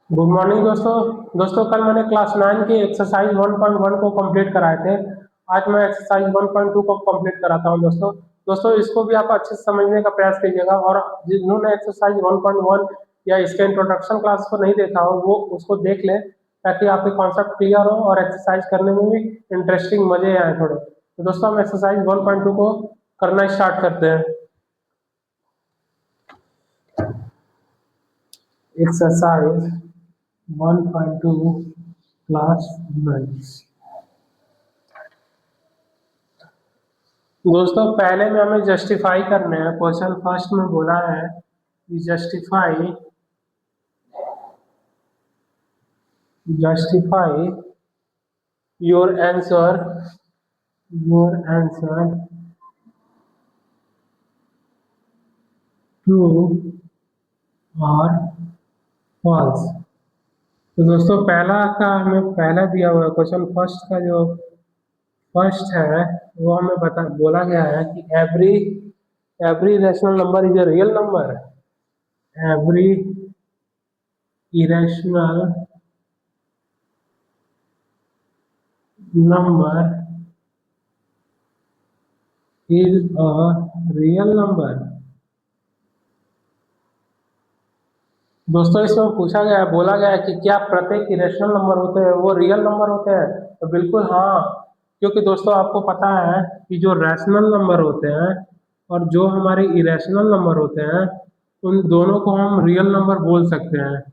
Good morning दोस्तों कल मैंने क्लास 9 की एक्सरसाइज 1.1 को कंप्लीट कराए थे। आज मैं एक्सरसाइज 1.2 को कंप्लीट कराता हूं दोस्तों इसको भी आप अच्छे से समझने का प्रयास कीजिएगा। और जिन्होंने एक्सरसाइज 1.1 या इसके इंट्रोडक्शन क्लास को नहीं देखा हो वो उसको देख लें, ताकि आपके कॉन्सेप्ट क्लियर हो और एक्सरसाइज करने में भी इंटरेस्टिंग मजे आए थोड़े। तो दोस्तों हम एक्सरसाइज 1.2 को करना स्टार्ट करते हैं। Exercise 1.2 class 9। दोस्तों पहले में हमें जस्टिफाई करने हैं। क्वेश्चन फर्स्ट में बोला है कि जस्टिफाई योर आंसर ट्रू और फॉल्स। तो दोस्तों पहला का हमें पहला दिया हुआ है क्वेश्चन फर्स्ट का जो फर्स्ट है वो हमें बोला गया है कि every rational number is a real number. Every irrational number is a real number। दोस्तों इसमें पूछा गया है, बोला गया है कि क्या प्रत्येक इरेशनल नंबर होते हैं वो रियल नंबर होते हैं। तो बिल्कुल हाँ, क्योंकि दोस्तों आपको पता है कि जो रैशनल नंबर होते हैं और जो हमारे इरेशनल नंबर होते हैं उन दोनों को हम रियल नंबर बोल सकते हैं।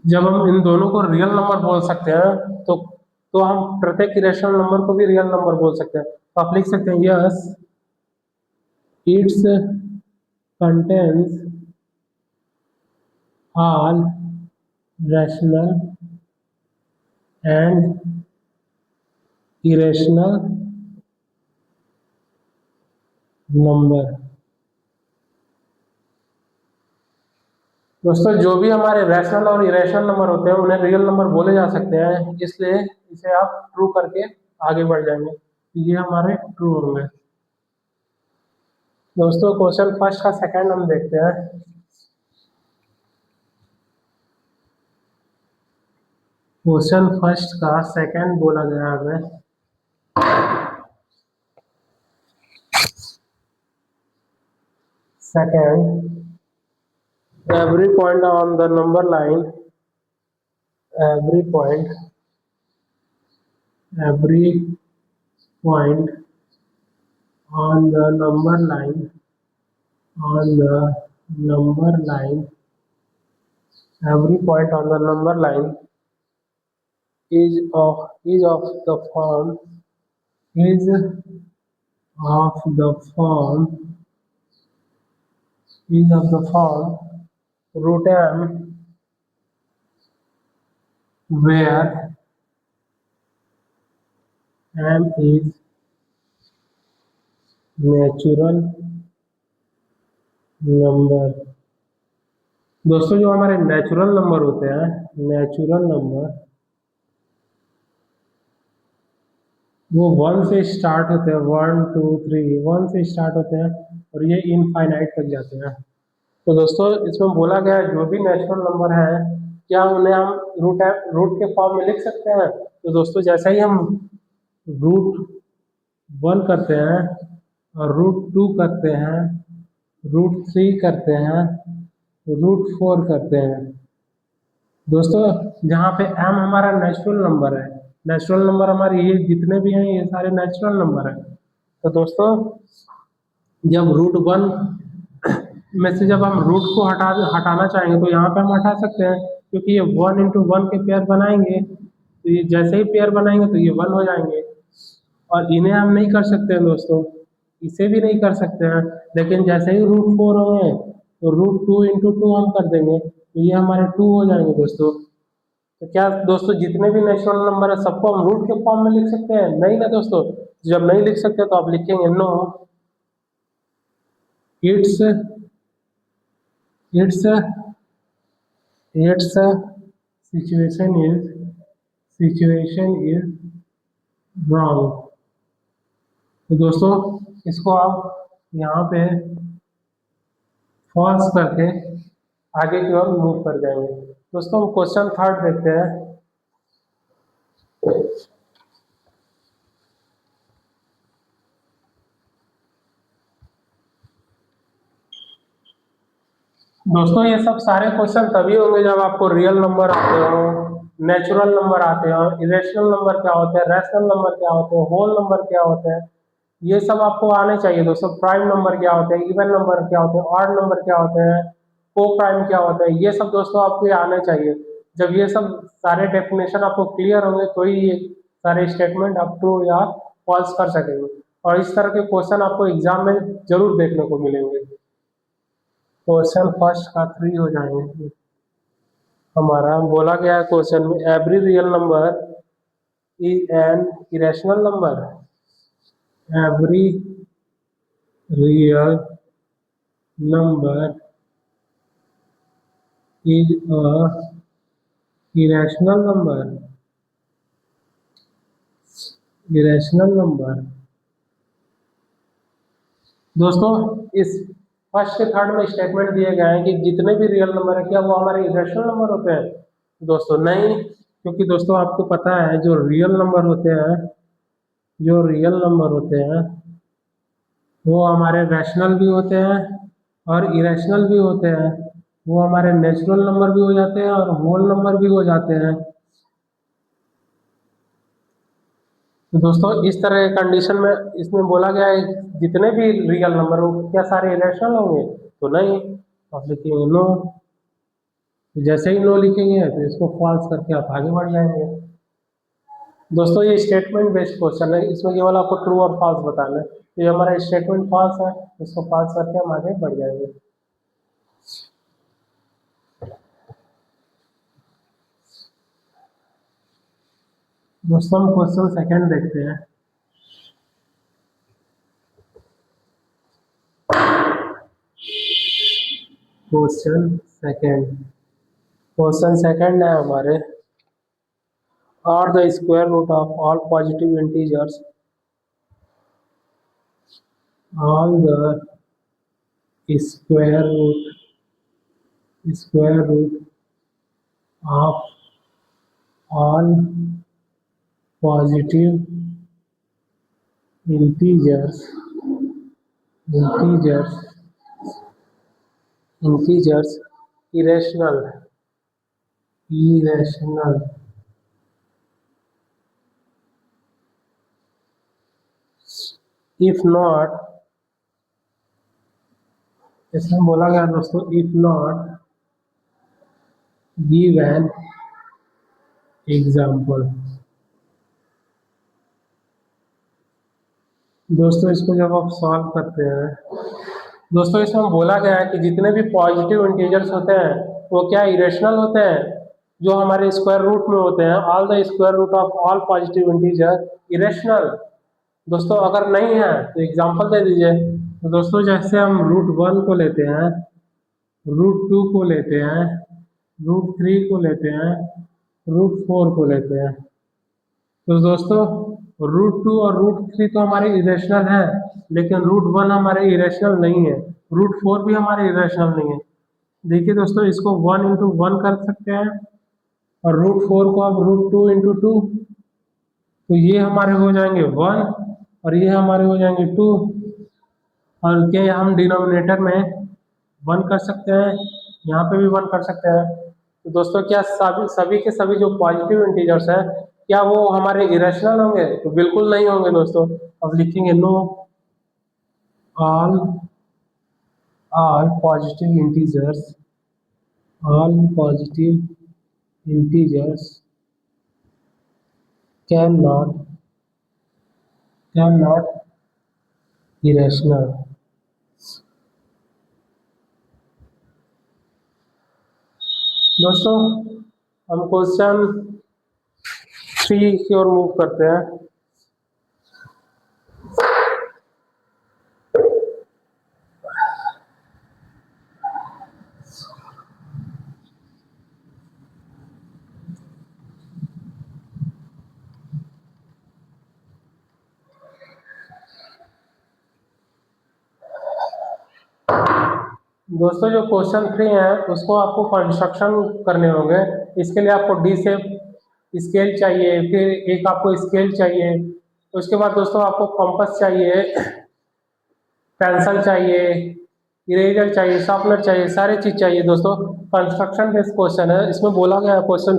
जब हम इन दोनों को रियल नंबर बोल सकते हैं तो हम प्रत्येक इरेशनल नंबर को भी रियल नंबर बोल सकते हैं। तो आप लिख सकते हैं yes it's contains all rational and irrational number। दोस्तों जो भी हमारे रैशनल और इरेशनल नंबर होते हैं उन्हें रियल नंबर बोले जा सकते हैं, इसलिए इसे आप ट्रू करके आगे बढ़ जाएंगे। ये हमारे ट्रू होंगे। दोस्तों क्वेश्चन फर्स्ट का सेकंड हम देखते हैं। क्वेश्चन फर्स्ट का सेकंड बोला गया हमें second every point on the number line every point on the number line every point on the number line is of the form root m, where m is natural number. दोस्तों जो हमारे natural number होते हैं, natural number वो 1 से start होते हैं, 1 2 3 1 से स्टार्ट होते हैं और ये इनफाइनाइट तक जाते हैं। तो दोस्तों इसमें बोला गया है जो भी नेचुरल नंबर है क्या उन्हें हम रूट के फॉर्म में लिख सकते हैं। तो दोस्तों जैसे ही हम √1 करते हैं और √2 करते हैं, √3 करते हैं, √4 करते हैं। दोस्तों जहाँ पे m हमारा नेचुरल नंबर है, नेचुरल नंबर हमारे ये जितने भी हैं ये सारे नेचुरल नंबर हैं। तो दोस्तों जब √1 में से जब हम रूट को हटाना चाहेंगे तो यहाँ पे हम हटा सकते हैं, क्योंकि ये 1 × 1 के पेयर बनाएंगे तो ये जैसे ही पेयर बनाएंगे तो ये 1 हो जाएंगे। और इन्हें हम नहीं कर सकते हैं दोस्तों, इसे भी नहीं कर सकते हैं। लेकिन जैसे ही √4 होंगे तो √2 × 2 हम कर देंगे तो ये हमारे 2 हो जाएंगे दोस्तों। तो क्या दोस्तों जितने भी नेचुरल नंबर है सबको हम रूट के फॉर्म में लिख सकते हैं? नहीं ना दोस्तों। जब नहीं लिख सकते तो आप लिखेंगे no it's situation is wrong. तो दोस्तों इसको आप यहाँ पे फॉल्स करके आगे की ओर मूव कर जाएंगे। दोस्तों हम क्वेश्चन थर्ड देखते हैं। दोस्तों ये सब सारे क्वेश्चन तभी होंगे जब आपको रियल नंबर आते हो, नेचुरल नंबर आते हो, इरेशनल नंबर क्या होते हैं, रैशनल नंबर क्या होते हैं, होल नंबर क्या होते हैं, ये सब आपको आने चाहिए दोस्तों। प्राइम नंबर क्या होते हैं, इवन नंबर क्या होते हैं, ऑड नंबर क्या होते हैं, को प्राइम क्या होता है, ये सब दोस्तों आपको ये आने चाहिए। जब ये सब सारे डेफिनेशन आपको क्लियर होंगे तो ही ये सारे स्टेटमेंट आप ट्रू या फॉल्स कर सकेंगे। और इस तरह के क्वेश्चन आपको एग्जाम में जरूर देखने को मिलेंगे। क्वेश्चन फर्स्ट का 3 हो जाएंगे। हमारा बोला गया है क्वेश्चन में, every real number is an irrational number. Every real number is a irrational number. irrational number दोस्तों इस फर्स्ट के थर्ड में स्टेटमेंट दिए गए हैं कि जितने भी रियल नंबर है क्या वो हमारे इरेशनल नंबर होते हैं? दोस्तों नहीं, क्योंकि दोस्तों आपको पता है जो रियल नंबर होते हैं, जो रियल नंबर होते हैं वो हमारे रैशनल भी होते हैं और इरेशनल भी होते हैं। वो हमारे नेचुरल नंबर भी हो जाते हैं और होल नंबर भी हो जाते हैं। तो दोस्तों इस तरह के कंडीशन में इसमें बोला गया है जितने भी रियल नंबर हो क्या सारे इरेशनल होंगे? तो नहीं, आप लिखेंगे नो। जैसे ही नो लिखेंगे तो इसको फॉल्स करके आप आगे बढ़ जाएंगे। दोस्तों ये स्टेटमेंट बेस्ड क्वेश्चन है, इसमें केवल आपको ट्रू और फॉल्स बताना है। तो ये हमारा स्टेटमेंट फॉल्स है, इसको फॉल्स करके हम आगे बढ़ जाएंगे। दोस्तों हम क्वेश्चन सेकंड देखते हैं। क्वेश्चन सेकंड, क्वेश्चन सेकंड है हमारे, are the square root of all positive integers, all the square root of all positive integers integers integers irrational if not, इसमें बोला गया दोस्तों if not give an example। दोस्तों इसको जब आप सॉल्व करते हैं, दोस्तों इसमें बोला गया है कि जितने भी पॉजिटिव इंटीजर्स होते हैं वो क्या इरेशनल होते हैं, जो हमारे स्क्वायर रूट में होते हैं। All the square root of all positive integer irrational. दोस्तों अगर नहीं है तो एग्जांपल दे दीजिए। तो दोस्तों जैसे हम रूट 1 को लेते हैं, रूट 2 को लेते हैं, रूट 3 को लेते हैं, रूट 4 को लेते हैं। तो दोस्तों रूट 2 और रूट 3 तो हमारे इरेशनल है, लेकिन रूट 1 हमारे इरेशनल नहीं है, रूट 4 भी हमारे इरेशनल नहीं है। देखिए दोस्तों इसको 1 into 1 कर सकते हैं और रूट 4 को अब रूट 2 into 2, तो ये हमारे हो जाएंगे 1 और ये हमारे हो जाएंगे 2। और क्या हम डिनोमिनेटर में 1 कर सकते हैं, यहाँ पे भी 1 कर सकते हैं। तो दोस्तों क्या सभी सभी के सभी जो पॉजिटिव इंटीजर्स हैं क्या वो हमारे इरेशनल होंगे? तो बिल्कुल नहीं होंगे दोस्तों। अब लिखेंगे no, all all positive integers all positive integers cannot irrational। दोस्तों हम क्वेश्चन 3 की ओर मूव करते हैं। दोस्तों जो क्वेश्चन 3 है उसको आपको कंस्ट्रक्शन करने होंगे। इसके लिए आपको डी शेप स्केल चाहिए, फिर एक आपको स्केल चाहिए, उसके बाद दोस्तों आपको कंपास चाहिए, पेंसिल चाहिए, इरेजर चाहिए, शार्पनर चाहिए, सारी चीज चाहिए दोस्तों। कंस्ट्रक्शन बेस्ड क्वेश्चन है। इसमें बोला गया है क्वेश्चन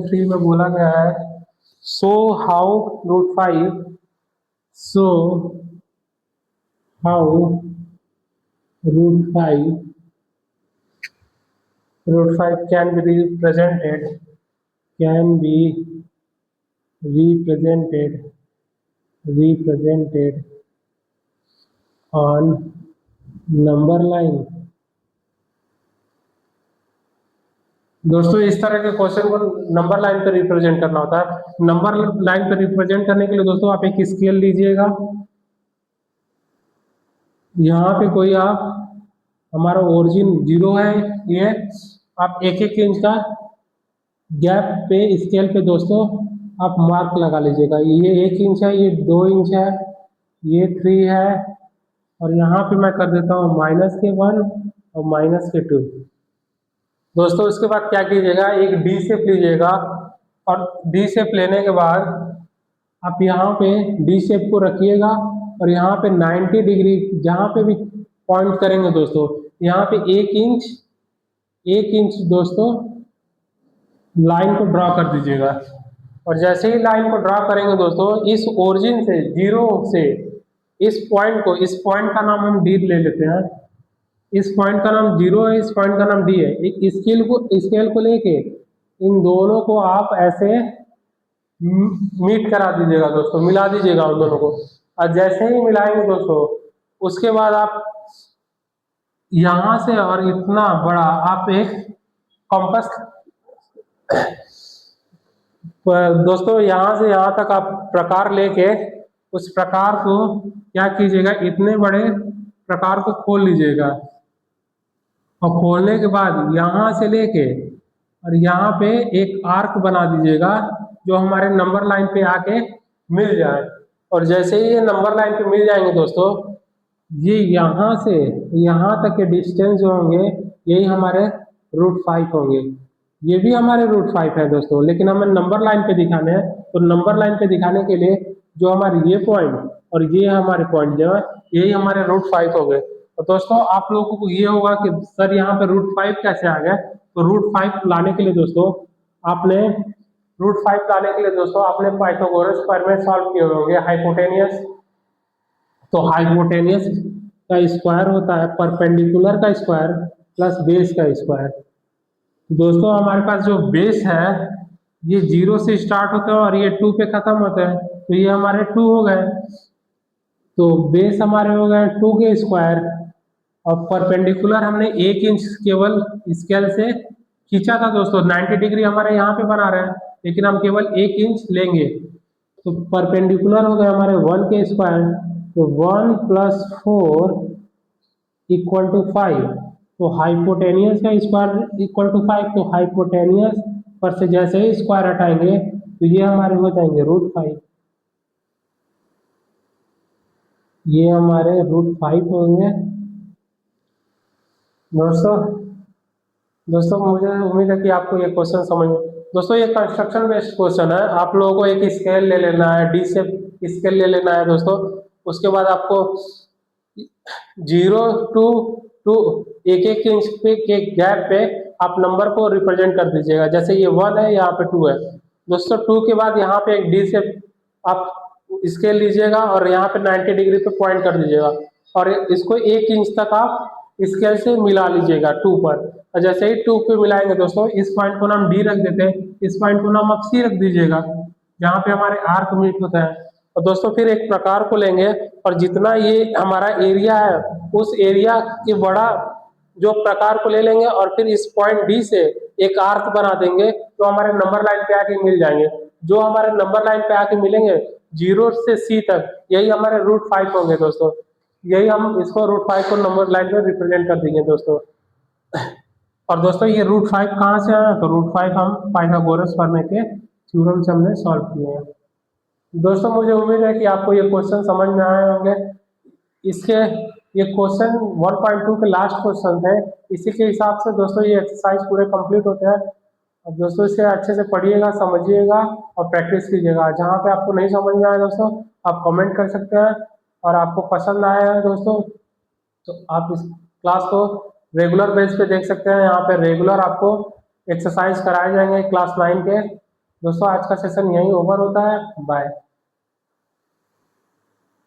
3 में बोला गया है show how so how root five can be represented represented on number line. दोस्तों इस तरह के क्वेश्चन को नंबर लाइन पर रिप्रेजेंट करना होता है। नंबर लाइन पर रिप्रेजेंट करने के लिए दोस्तों आप एक स्केल लीजिएगा। यहाँ पे कोई आप हमारा ओरिजिन 0 है, ये आप 1-1 इंच का गैप पे स्केल पे दोस्तों आप मार्क लगा लीजिएगा। ये 1 इंच है, ये 2 इंच है, ये 3 है, और यहाँ पे मैं कर देता हूँ -1 और -2। दोस्तों उसके बाद क्या कीजिएगा, एक डी शेप लीजिएगा, और डी शेप लेने के बाद आप यहाँ पे डी शेप को रखिएगा, और यहाँ पे 90 डिग्री जहाँ पे भी पॉइंट करेंगे दोस्तों, यहाँ पे 1 इंच दोस्तों लाइन को ड्रॉ कर दीजिएगा। और जैसे ही लाइन को ड्रॉ करेंगे दोस्तों, इस ओरिजिन से 0 से इस पॉइंट का नाम हम डी ले लेते हैं। इस पॉइंट का नाम 0 है, इस पॉइंट का नाम डी है। एक स्केल को लेके इन दोनों को आप ऐसे मीट करा दीजिएगा दोस्तों, मिला दीजिएगा उन दोनों को। और जैसे ही मिलाएंगे दोस्तों, उसके बाद आप यहां से और इतना बड़ा आप एक कॉम्पस दोस्तों यहाँ से यहाँ तक आप प्रकार लेके उस प्रकार को क्या कीजिएगा, इतने बड़े प्रकार को खोल लीजिएगा, और खोलने के बाद यहाँ से लेके और यहाँ पे एक आर्क बना दीजिएगा जो हमारे नंबर लाइन पे आके मिल जाए। और जैसे ही ये नंबर लाइन पे मिल जाएंगे दोस्तों, ये यहाँ से यहाँ तक के डिस्टेंस जो होंगे यही हमारे √5 होंगे। ये भी हमारे √5 है दोस्तों, लेकिन हमें नंबर लाइन पे दिखाने हैं। तो नंबर लाइन पे दिखाने के लिए जो हमारे ये पॉइंट और ये हमारे पॉइंट जो है यही हमारे √5 हो गए। तो दोस्तों आप लोगों को ये होगा कि सर यहाँ पे √5 कैसे आ गया। तो √5 लाने के लिए दोस्तों आपने पाइथागोरस प्रमेय सॉल्व किए होंगे। हाइपोटेनियस, तो हाइपोटेनियस का स्क्वायर होता है परपेंडिकुलर का स्क्वायर प्लस बेस का स्क्वायर। दोस्तों हमारे पास जो बेस है ये 0 से स्टार्ट होता है और ये 2 पे खत्म होता है, तो ये हमारे 2 हो गए। तो बेस हमारे हो गए 2 के स्क्वायर, और परपेंडिकुलर हमने 1 इंच केवल स्केल से खींचा था दोस्तों। 90 डिग्री हमारे यहाँ पे बना रहे हैं, लेकिन हम केवल 1 इंच लेंगे। तो परपेंडिकुलर हो गए हमारे 1 के स्क्वायर, तो 1 + 4 = 5। तो हाइपोटेनियस का स्क्वायर = 5। तो हाइपोटेनियस पर से जैसे ही स्क्वायर हटाएंगे तो ये हमारे हो जाएंगे √5। ये हमारे √5 होंगे दोस्तों मुझे उम्मीद है कि आपको ये क्वेश्चन समझ। दोस्तों ये कंस्ट्रक्शन बेस्ड क्वेश्चन है। आप लोगों को एक स्केल ले लेना है, डी शेप स्केल ले लेना है दोस्तों। उसके बाद आपको 0 to 1-1 इंच के गैप पे आप नंबर को रिप्रेजेंट कर दीजिएगा। जैसे ये 1 है, यहाँ पे 2 है दोस्तों। 2 के बाद यहाँ पे एक डी शेप आप स्केल लीजिएगा और यहाँ पे 90 डिग्री पे पॉइंट कर दीजिएगा, और इसको 1 इंच तक आप स्केल से मिला लीजिएगा 2 पर। और जैसे ही 2 पे मिलाएंगे दोस्तों, इस पॉइंट को नाम डी रख देते हैं, इस पॉइंट को नाम आप सी रख दीजिएगा, जहाँ पे हमारे आर्क मीट होता है। और दोस्तों फिर एक प्रकार को लेंगे, और जितना ये हमारा एरिया है उस एरिया के बड़ा जो प्रकार को ले लेंगे, और फिर इस पॉइंट डी से एक आर्क बना देंगे, तो हमारे नंबर लाइन पे आके मिल जाएंगे। जो हमारे नंबर लाइन पे आके मिलेंगे 0 से C तक, यही हमारे √5 होंगे दोस्तों। यही हम इसको √5 को नंबर लाइन में रिप्रेजेंट कर देंगे दोस्तों। और दोस्तों ये √5 कहाँ से आया, तो √5 हम पाइथागोरस प्रमेय के थ्योरम से हमने सॉल्व किए हैं। दोस्तों मुझे उम्मीद है कि आपको ये क्वेश्चन समझ में आए होंगे। इसके ये क्वेश्चन 1.2 के लास्ट क्वेश्चन थे। इसी के हिसाब से दोस्तों ये एक्सरसाइज पूरे कंप्लीट होते हैं। अब दोस्तों इसे अच्छे से पढ़िएगा, समझिएगा और प्रैक्टिस कीजिएगा। जहाँ पे आपको नहीं समझ में आया दोस्तों, आप कमेंट कर सकते हैं। और आपको पसंद आया है दोस्तों तो आप इस क्लास को रेगुलर बेस पे देख सकते हैं। यहाँ पे रेगुलर आपको एक्सरसाइज कराए जाएंगे क्लास 9 के। दोस्तों आज का सेशन यहीं ओवर होता है। बाय।